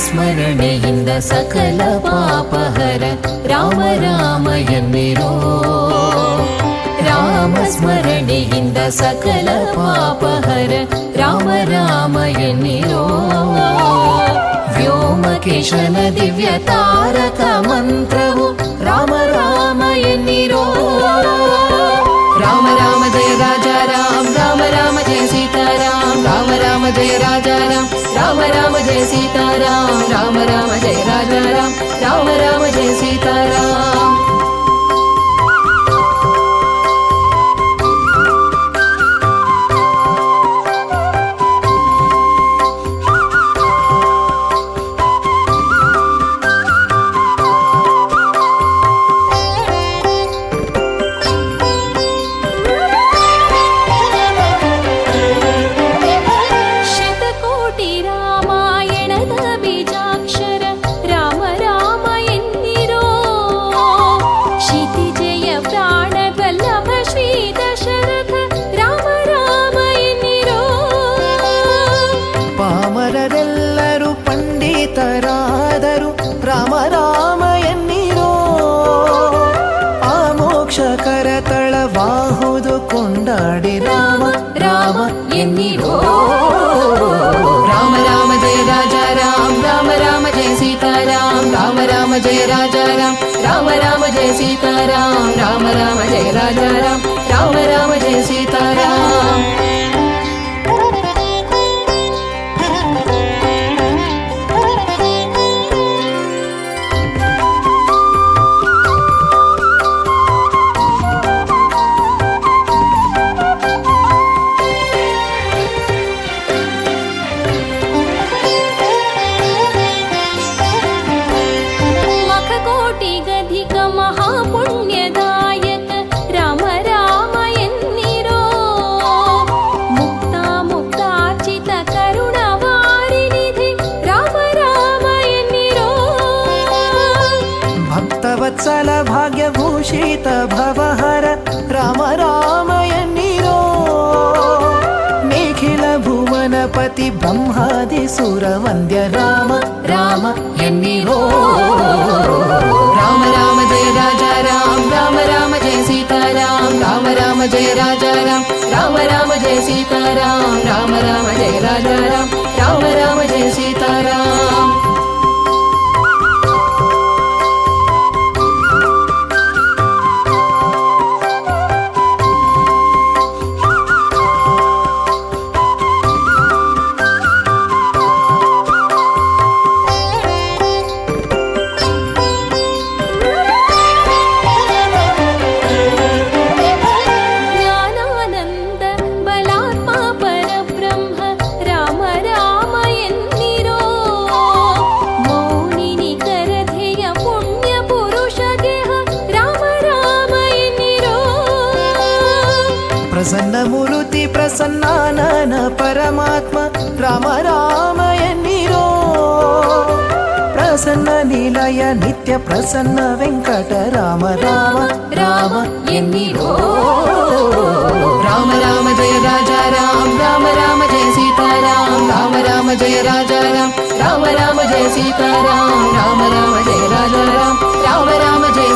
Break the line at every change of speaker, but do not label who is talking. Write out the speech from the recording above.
ಸ್ಮರಣೆಯಿಂದ ಸಕಲ ಪಾಪಹರ ರಾಮ ರಾಮ ಎನ್ನಿರೋ. ರಾಮ ಸ್ಮರಣೆಯಿಂದ ಸಕಲ ಪಾಪಹರ ರಾಮ ರಾಮ ಎನ್ನಿರೋ. ವ್ಯೋಮಕೇಶನ ದಿವ್ಯ ತಾರಕ ಮಂತ್ರವು ರಾಮ ರಾಮ ಎನ್ನಿರೋ. ರಾಮ ರಾಮ ಜಯ ರಾಜಾ ರಾಮ ರಾಮ ರಾಮ ಜಯ ಸೀತಾರಾಮ ರಾಮ ರಾಮ ಜಯ ರಾಜಾ ರಾಮ ರಾಮ ರಾಮ ಜಯ ಸೀತಾರಾಮ ರಾಮ ರಾಮ ಜಯ ರಾಜಾ ರಾಮ ರಾಮ ರಾಮ ಜಯ ಸೀತಾರಾಮ.
ಪಾಮರರೆಲ್ಲರೂ ಪಂಡಿತರಾದರು ರಾಮ ರಾಮ ಎನ್ನಿರೋ. ಆ ಮೋಕ್ಷಕರ ತಳವಾಹುದು ಕೊಂಡಾಡಿ ರಾಮ ರಾಮ ಎನ್ನಿರೋ.
ರಾಮ ರಾಮ ಜಯ ರಾಜಾ ರಾಮ ರಾಮ ರಾಮ ಜಯ ಸೀತಾರಾಮ ರಾಮ ರಾಮ ಜಯ ರಾಜಾ ರಾಮ ರಾಮ ರಾಮ ಜಯ ಸೀತಾರಾಮ ರಾಮ ರಾಮ ಜಯ ರಾಜಾ ರಾಮ ರಾಮ ರಾಮ ಜಯ ಸೀತಾರಾಮ.
ವತ್ಸಲ ಭಾಗ್ಯಭೂಷಿತ ಭವಹರ ರಾಮ ರಾಮ ಎನ್ನಿರೋ. ನಿಖಿಲ ಭುವನಪತಿ ಬ್ರಹ್ಮಾದಿ ಸುರ ವಂದ್ಯ ರಾಮ ರಾಮ ಎನ್ನಿರೋ.
ರಾಮ ರಾಮ ಜಯ ರಾಜಾ ರಾಮ ರಾಮ ರಾಮ ಜಯ ಸೀತಾರಾಮ ರಾಮ ರಾಮ ಜಯ ರಾಜಾ ರಾಮ ರಾಮ ರಾಮ ಜಯ ಸೀತಾರಾಮ ರಾಮ ರಾಮ ಜಯ ರಾಜಾ ರಾಮ ರಾಮ ರಾಮ ಜಯ ಸೀತಾರಾಮ.
ಪ್ರಸನ್ನ ಮೂರುತಿ ಪ್ರಸನ್ನಾನನ ಪರಮಾತ್ಮ ರಾಮ ರಾಮ ಎನ್ನಿರೋ. ಪ್ರಸನ್ನ ನಿಲಯ ನಿತ್ಯ ಪ್ರಸನ್ನ ವೆಂಕಟ ರಾಮ ರಾಮ ರಾಮ ಎನ್ನಿರೋ.
ರಾಮ ರಾಮ ಜಯ ರಾಜಾ ರಾಮ ರಾಮ ರಾಮ ಜಯ ಸೀತಾರಾಮ ರಾಮ ರಾಮ ಜಯ ರಾಜಾ ರಾಮ ರಾಮ ರಾಮ ಜಯ ಸೀತಾರಾಮ ರಾಮ ರಾಮ ಜಯ ರಾಜಾ ರಾಮ ರಾಮ ರಾಮ ಜಯ